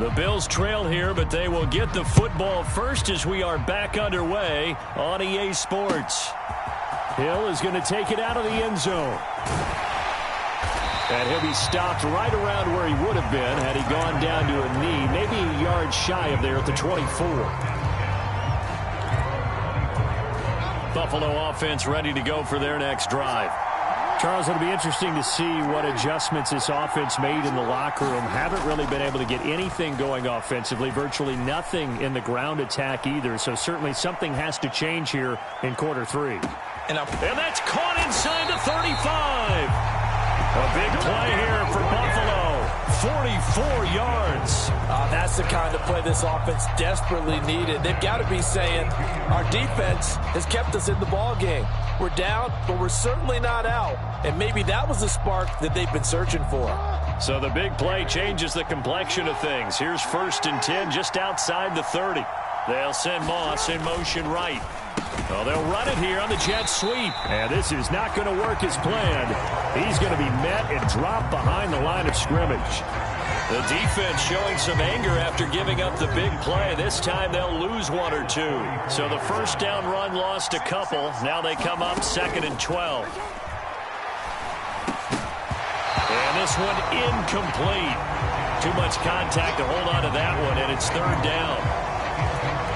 The Bills trail here, but they will get the football first as we are back underway on EA Sports. Hill is going to take it out of the end zone. And he'll be stopped right around where he would have been had he gone down to a knee, maybe a yard shy of there at the 24. Buffalo offense ready to go for their next drive. Charles, it'll be interesting to see what adjustments this offense made in the locker room. Haven't really been able to get anything going offensively, virtually nothing in the ground attack either. So certainly something has to change here in quarter three. And that's caught inside the 35. A big play here for Buffalo. 44 yards. That's the kind of play this offense desperately needed. They've got to be saying, our defense has kept us in the ball game. We're down, but we're certainly not out. And maybe that was the spark that they've been searching for. So the big play changes the complexion of things. Here's 1st and 10 just outside the 30. They'll send Moss in motion right. Well, they'll run it here on the jet sweep. And this is not going to work as planned. He's going to be met and dropped behind the line of scrimmage. The defense showing some anger after giving up the big play. This time they'll lose 1 or 2. So the first down run lost a couple. Now they come up 2nd and 12. And this one incomplete. Too much contact to hold on to that one, and it's 3rd down.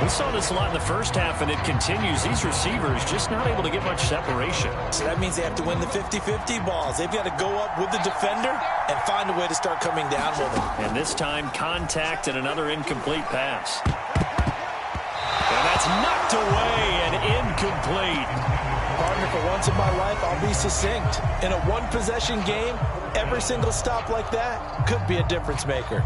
We saw this a lot in the first half, and it continues. These receivers just not able to get much separation. So that means they have to win the 50-50 balls. They've got to go up with the defender and find a way to start coming down with them. And this time, contact and another incomplete pass. And that's knocked away and incomplete. Partner, for once in my life, I'll be succinct. In a one-possession game, every single stop like that could be a difference maker.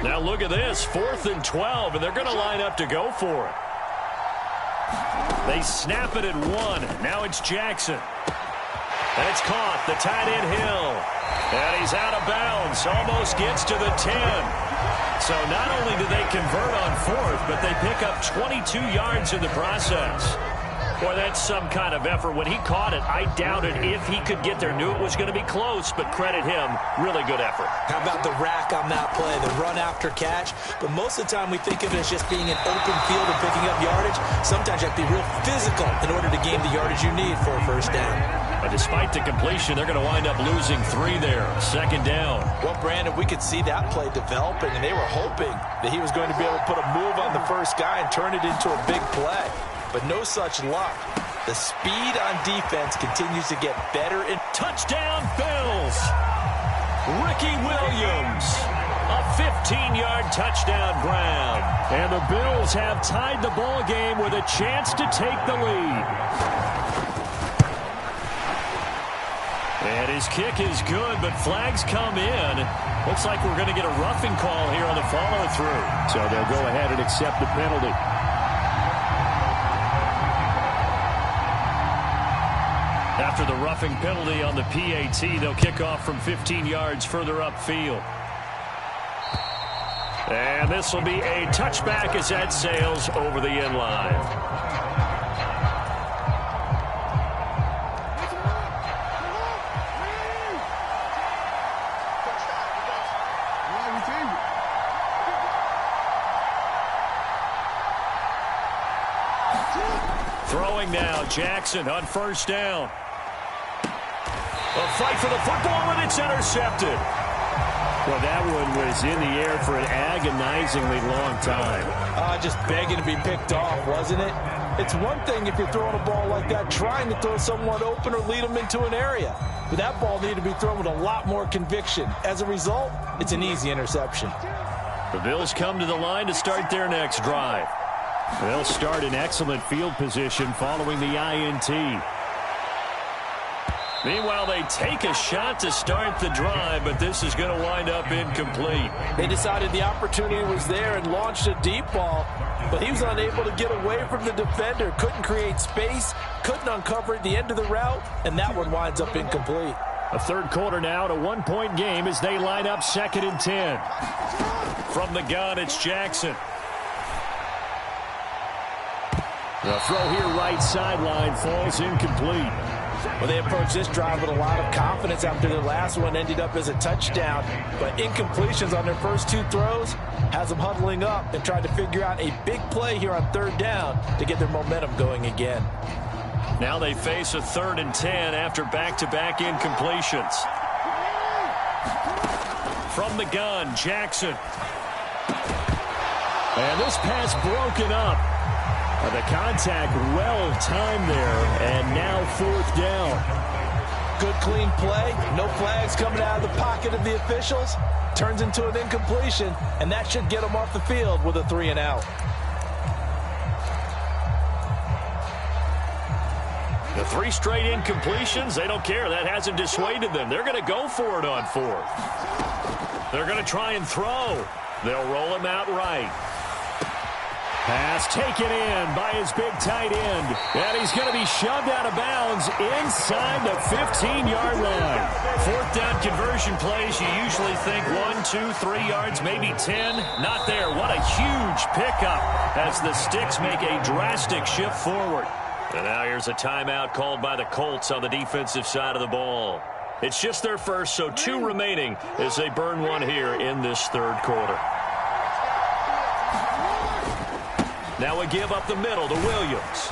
Now look at this, 4th and 12, and they're going to line up to go for it. They snap it at 1. Now it's Jackson. And it's caught, the tight end Hill. And he's out of bounds, almost gets to the 10. So not only do they convert on 4th, but they pick up 22 yards in the process. Boy, that's some kind of effort. When he caught it, I doubted if he could get there. Knew it was going to be close, but credit him. Really good effort. How about the rack on that play, the run after catch? But most of the time we think of it as just being an open field and picking up yardage. Sometimes you have to be real physical in order to gain the yardage you need for a first down. But despite the completion, they're going to wind up losing 3 there. 2nd down. Well, Brandon, we could see that play developing, and they were hoping that he was going to be able to put a move on the first guy and turn it into a big play. But no such luck. The speed on defense continues to get better. Touchdown, Bills! Ricky Williams, a 15-yard touchdown grab. And the Bills have tied the ball game with a chance to take the lead. And his kick is good, but flags come in. Looks like we're going to get a roughing call here on the follow-through. So they'll go ahead and accept the penalty. After the roughing penalty on the PAT, they'll kick off from 15 yards further upfield. And this will be a touchback as that sails over the end line. Throwing now, Jackson on 1st down. A fight for the football, and it's intercepted. Well, that one was in the air for an agonizingly long time. Just begging to be picked off, wasn't it? It's one thing if you're throwing a ball like that, trying to throw someone open or lead them into an area. But that ball needed to be thrown with a lot more conviction. As a result, it's an easy interception. The Bills come to the line to start their next drive. They'll start in excellent field position following the INT. Meanwhile, they take a shot to start the drive, but this is going to wind up incomplete. They decided the opportunity was there and launched a deep ball. but he was unable to get away from the defender. Couldn't create space, couldn't uncover at the end of the route, and that one winds up incomplete. A third quarter now, a one-point game as they line up 2nd and 10. From the gun, it's Jackson. The throw here right sideline falls incomplete. Well, they approached this drive with a lot of confidence after their last one ended up as a touchdown. But incompletions on their first 2 throws has them huddling up and trying to figure out a big play here on 3rd down to get their momentum going again. Now they face a 3rd and 10 after back-to-back incompletions. From the gun, Jackson. And this pass broken up. The contact well-timed there, and now 4th down. Good, clean play. No flags coming out of the pocket of the officials. Turns into an incompletion, and that should get them off the field with a 3 and out. The 3 straight incompletions, they don't care. That hasn't dissuaded them. They're going to go for it on 4th. They're going to try and throw. They'll roll him out right. Pass taken in by his big tight end. And he's going to be shoved out of bounds inside the 15-yard line. 4th down conversion plays, you usually think 1, 2, 3 yards, maybe 10. Not there. What a huge pickup as the Sticks make a drastic shift forward. And now here's a timeout called by the Colts on the defensive side of the ball. It's just their first, so 2 remaining as they burn one here in this 3rd quarter. Now a give up the middle to Williams.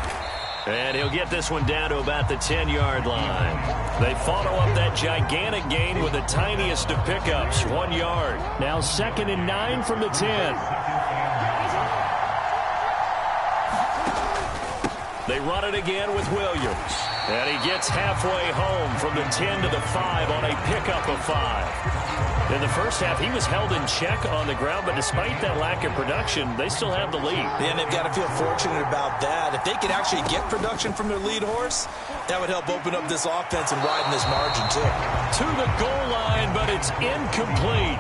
And he'll get this one down to about the 10-yard line. They follow up that gigantic gain with the tiniest of pickups, 1 yard. Now 2nd and 9 from the 10. They run it again with Williams. And he gets halfway home from the 10 to the 5 on a pickup of 5. In the first half, he was held in check on the ground, but despite that lack of production, they still have the lead. And they've got to feel fortunate about that. If they could actually get production from their lead horse, that would help open up this offense and widen this margin, too. To the goal line, but it's incomplete.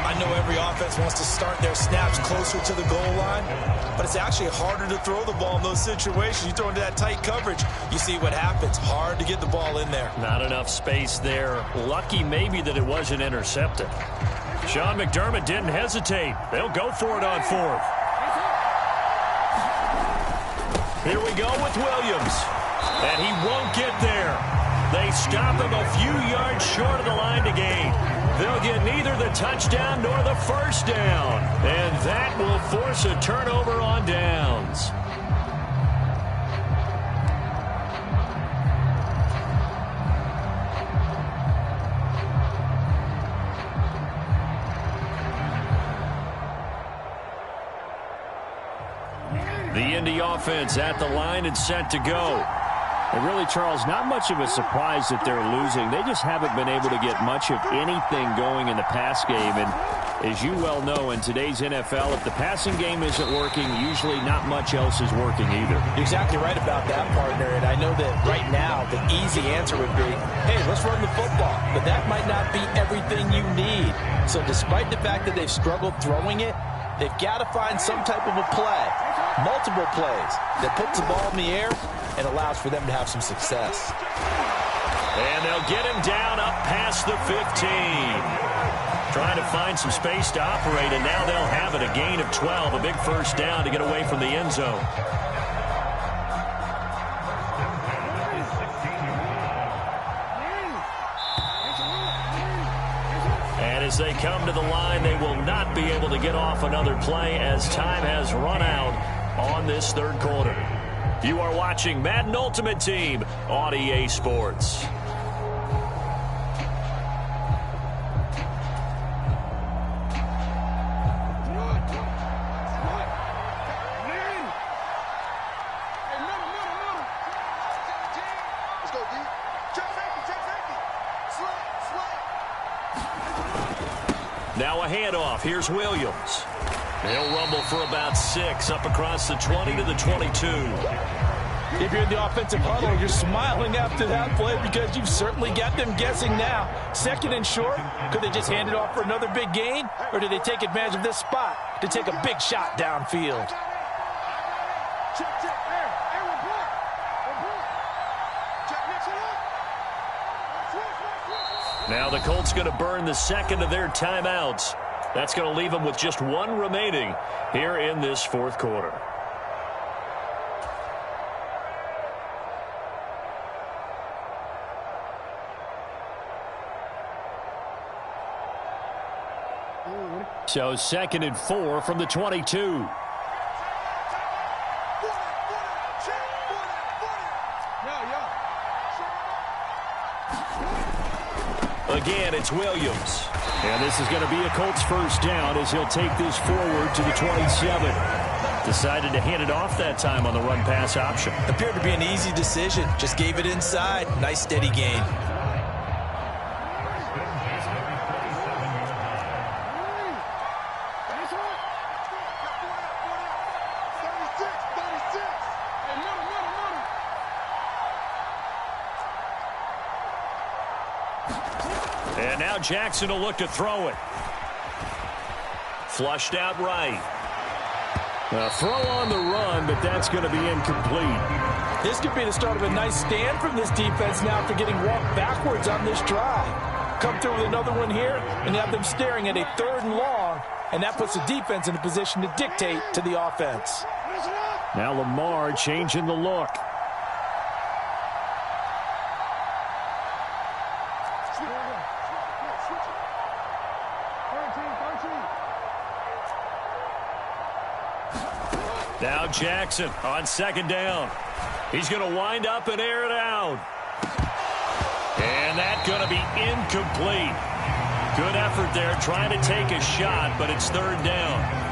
I know every offense wants to start their snaps closer to the goal line, but it's actually harder to throw the ball in those situations. You throw into that tight coverage, you see what happens. Hard to get the ball in there. Not enough space there. Lucky maybe that it wasn't intercepted. Sean McDermott didn't hesitate. They'll go for it on 4th. Here we go with Williams. And he won't get there. They stop him a few yards short of the line to gain. They'll get neither the touchdown nor the first down. And that will force a turnover on downs. The Indy offense at the line and set to go. And really, Charles, not much of a surprise that they're losing. They just haven't been able to get much of anything going in the pass game. And as you well know, in today's NFL, if the passing game isn't working, usually not much else is working either. You're exactly right about that, partner. And I know that right now the easy answer would be, hey, let's run the football. But that might not be everything you need. So despite the fact that they've struggled throwing it, they've got to find some type of a play, multiple plays, that puts the ball in the air and allows for them to have some success. And they'll get him down up past the 15. Trying to find some space to operate, and now they'll have it. A gain of 12, a big first down to get away from the end zone. And as they come to the line, they will not be able to get off another play as time has run out on this 3rd quarter. You are watching Madden Ultimate Team on EA Sports. Now a handoff. Here's Williams. He'll rumble for about 6 up across the 20 to the 22. If you're in the offensive huddle, you're smiling after that play because you've certainly got them guessing now. 2nd and short, could they just hand it off for another big gain? Or do they take advantage of this spot to take a big shot downfield? Now the Colts going to burn the second of their timeouts. That's going to leave them with just one remaining here in this fourth quarter. So 2nd and 4 from the 22. Again, it's Williams. And this is going to be a Colts first down as he'll take this forward to the 27. Decided to hand it off that time on the run-pass option. Appeared to be an easy decision. Just gave it inside. Nice steady gain. And now Jackson will look to throw it. Flushed out right. A throw on the run, but that's going to be incomplete. This could be the start of a nice stand from this defense now after getting walked backwards on this drive. Come through with another one here and have them staring at a 3rd and long, and that puts the defense in a position to dictate to the offense. Now Lamar changing the look. Now Jackson on 2nd down. He's going to wind up and air it out. And that's going to be incomplete. Good effort there trying to take a shot, but it's 3rd down.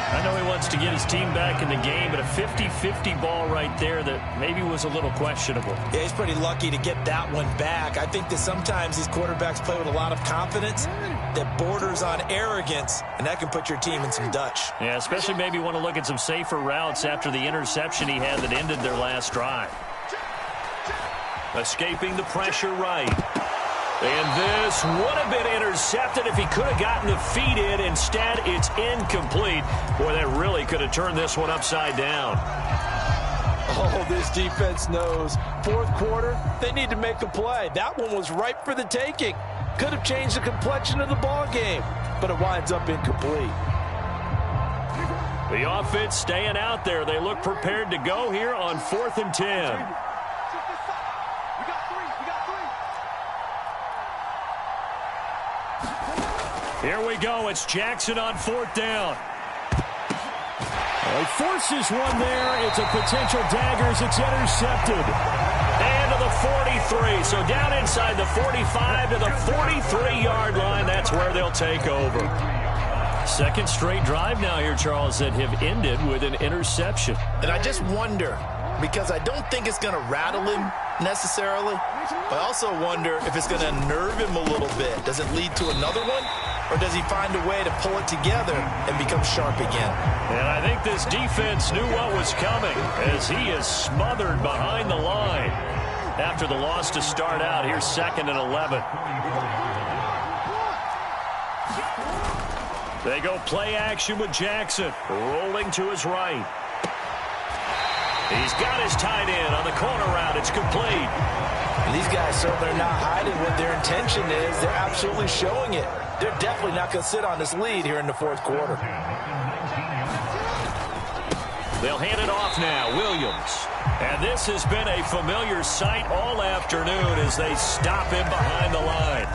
I know he wants to get his team back in the game, but a 50-50 ball right there that maybe was a little questionable. Yeah, he's pretty lucky to get that one back. I think that sometimes these quarterbacks play with a lot of confidence that borders on arrogance, and that can put your team in some Dutch. Yeah, especially maybe want to look at some safer routes after the interception he had that ended their last drive. Escaping the pressure right. And this would have been intercepted if he could have gotten the feet in. Instead, it's incomplete. Boy, that really could have turned this one upside down. Oh, this defense knows. 4th quarter, they need to make a play. That one was ripe for the taking. Could have changed the complexion of the ball game, but it winds up incomplete. The offense staying out there. They look prepared to go here on 4th and 10. Here we go. It's Jackson on 4th down. He forces one there. It's a potential dagger as it's intercepted. And to the 43. So down inside the 45 to the 43-yard line. That's where they'll take over. 2nd straight drive now here, Charles, that have ended with an interception. And I just wonder, because I don't think it's going to rattle him necessarily, but I also wonder if it's going to nerve him a little bit. Does it lead to another one? Or does he find a way to pull it together and become sharp again? And I think this defense knew what was coming as he is smothered behind the line after the loss to start out. Here's 2nd and 11. They go play action with Jackson, rolling to his right. He's got his tight end on the corner route. It's complete. And these guys certainly are not hiding what their intention is. They're absolutely showing it. They're definitely not going to sit on this lead here in the 4th quarter. They'll hand it off now, Williams. And this has been a familiar sight all afternoon as they stop him behind the line.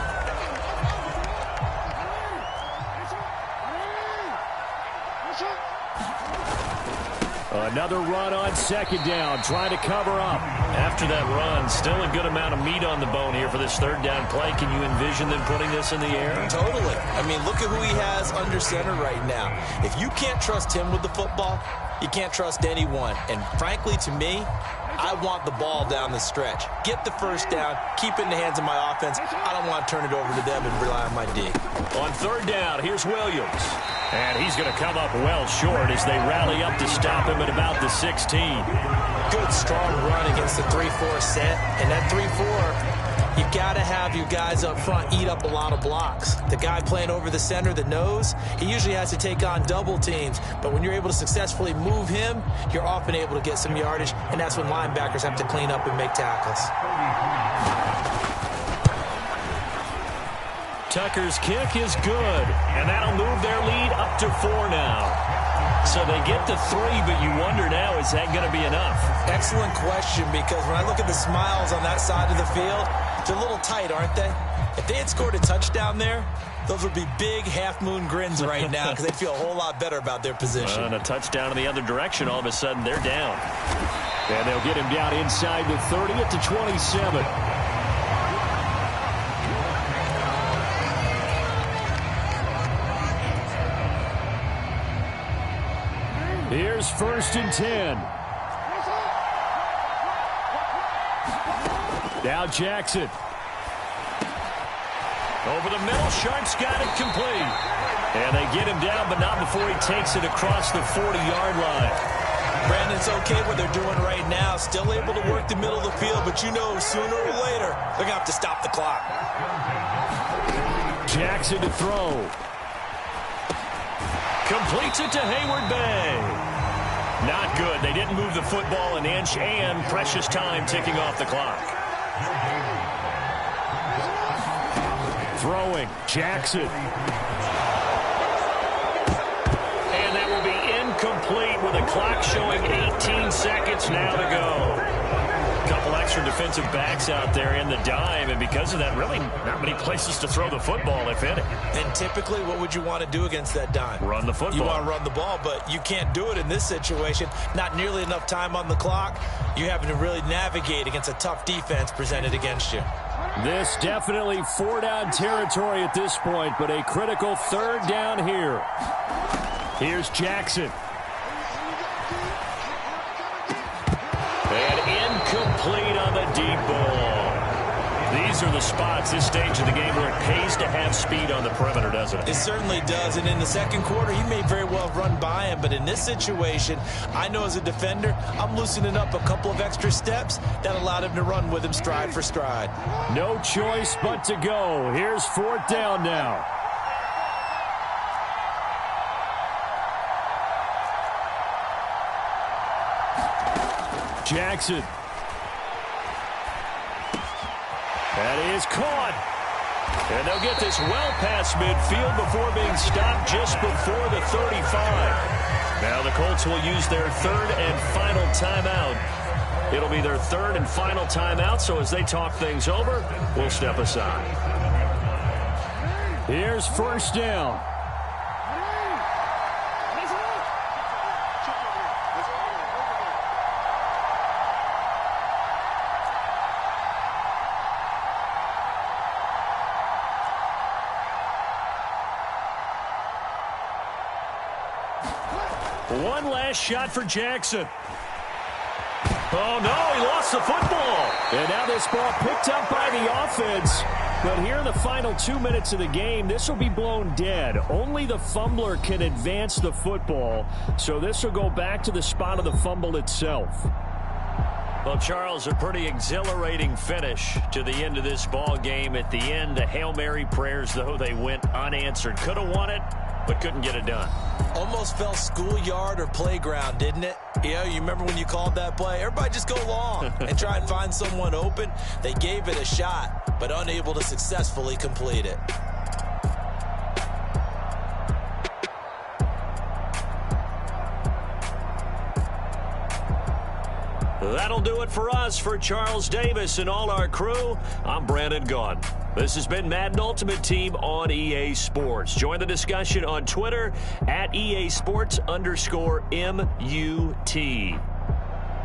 Another run on 2nd down, trying to cover up. After that run, still a good amount of meat on the bone here for this 3rd down play. Can you envision them putting this in the air? Totally. I mean, look at who he has under center right now. If you can't trust him with the football, you can't trust anyone. And frankly, to me, I want the ball down the stretch. Get the 1st down, keep it in the hands of my offense. I don't want to turn it over to them and rely on my D. On 3rd down, here's Williams. And he's going to come up well short as they rally up to stop him at about the 16. Good, strong run against against a 3-4 set. And that 3-4, you've got to have your guys up front eat up a lot of blocks. The guy playing over the center, the nose, he usually has to take on double teams. But when you're able to successfully move him, you're often able to get some yardage, and that's when linebackers have to clean up and make tackles. Tucker's kick is good, and that'll move their lead up to 4 now. So they get to 3, but you wonder now, is that going to be enough? Excellent question, because when I look at the smiles on that side of the field, they're a little tight, aren't they? If they had scored a touchdown there, those would be big half-moon grins right now because they'd feel a whole lot better about their position. And a touchdown in the other direction, all of a sudden they're down. And they'll get him down inside the 30 at the 27. Here's 1st and 10. Now Jackson. Over the middle, Sharp's got it complete. And they get him down, but not before he takes it across the 40-yard line. Brandon, it's okay what they're doing right now. Still able to work the middle of the field, but you know sooner or later they're going to have to stop the clock. Jackson to throw. Completes it to Hayward Bay. Not good. They didn't move the football an inch, and precious time ticking off the clock. Throwing. Jackson. And that will be incomplete with a clock showing 18 seconds now to go. A couple extra defensive backs out there in the dime, and because of that, really not many places to throw the football, if any. And typically, what would you want to do against that dime? Run the football. You want to run the ball, but you can't do it in this situation. Not nearly enough time on the clock. You're having to really navigate against a tough defense presented against you. This definitely 4-down territory at this point, but a critical 3rd down here. Here's Jackson. And incomplete on the deep ball. These are the spots, this stage of the game, where it pays to have speed on the perimeter, doesn't it? It certainly does, and in the second quarter, he may very well run by him, but in this situation, I know as a defender, I'm loosening up a couple of extra steps that allowed him to run with him stride for stride. No choice but to go. Here's 4th down now. Jackson. That is caught. And they'll get this well past midfield before being stopped just before the 35. Now the Colts will use their 3rd and final timeout. It'll be their 3rd and final timeout, so as they talk things over, we'll step aside. Here's 1st down. One last shot for Jackson. Oh, no, he lost the football. And now this ball picked up by the offense. But here in the final 2 minutes of the game, this will be blown dead. Only the fumbler can advance the football. So this will go back to the spot of the fumble itself. Well, Charles, a pretty exhilarating finish to the end of this ball game. At the end, the Hail Mary prayers, though, they went unanswered. Could have won it, but couldn't get it done. Almost felt schoolyard or playground, didn't it? Yeah, you remember when you called that play? Everybody just go long and try and find someone open. They gave it a shot, but unable to successfully complete it. That'll do it for us. For Charles Davis and all our crew, I'm Brandon Gaudin. This has been Madden Ultimate Team on EA Sports. Join the discussion on Twitter at EA Sports_MUT.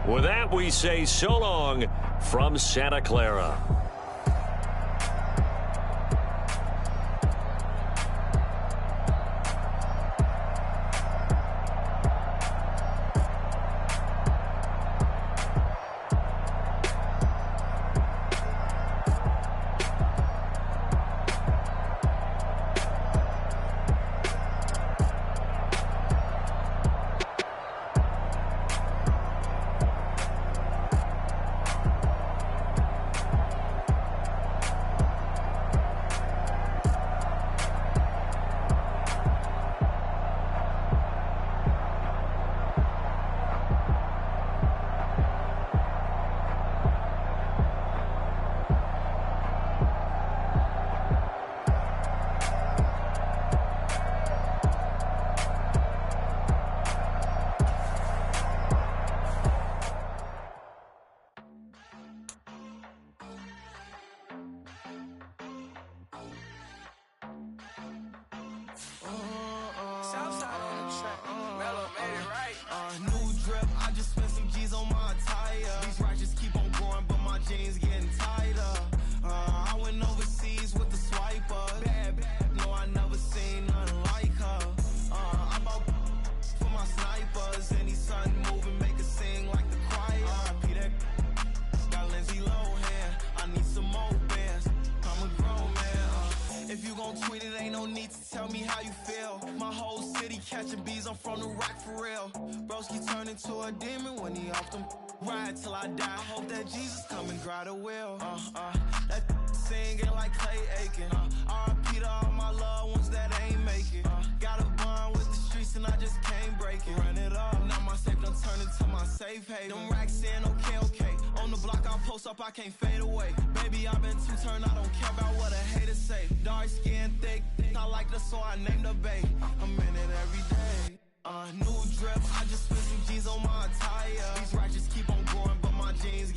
With that, we say so long from Santa Clara. Southside on the track. Mellow made it right. New drip, I just spent some G's on my attire. These righteous keep on going, but my jeans getting tighter. I went overseas with the swiper. Bad, no, I never seen nothing like her. I bought for my snipers. Any son moving, make it sing like the choir. Peter got Lindsay Lohan. I need some more bands. I'm a grown man. If you gon' tweet it, ain't no need to tell me how you feel. My whole city catching bees, I'm from the rock for real. Broski turned into a demon when he off them. Ride till I die. Hope that Jesus come and grab the wheel. That singing like Clay Aiken. R.I.P. to all my loved ones that ain't make it. Got a bond with the streets and I just can't break it. Run it up, now my safe done turned into my safe haven. Them racks in, okay. On the block I post up, I can't fade away. Baby, I been too turned, I don't care about what a hater say. Dark skin, thick, I like the so I named the bae. I'm in it every day. New drip, I just spent some G's on my attire. These righteous keep on going, but my jeans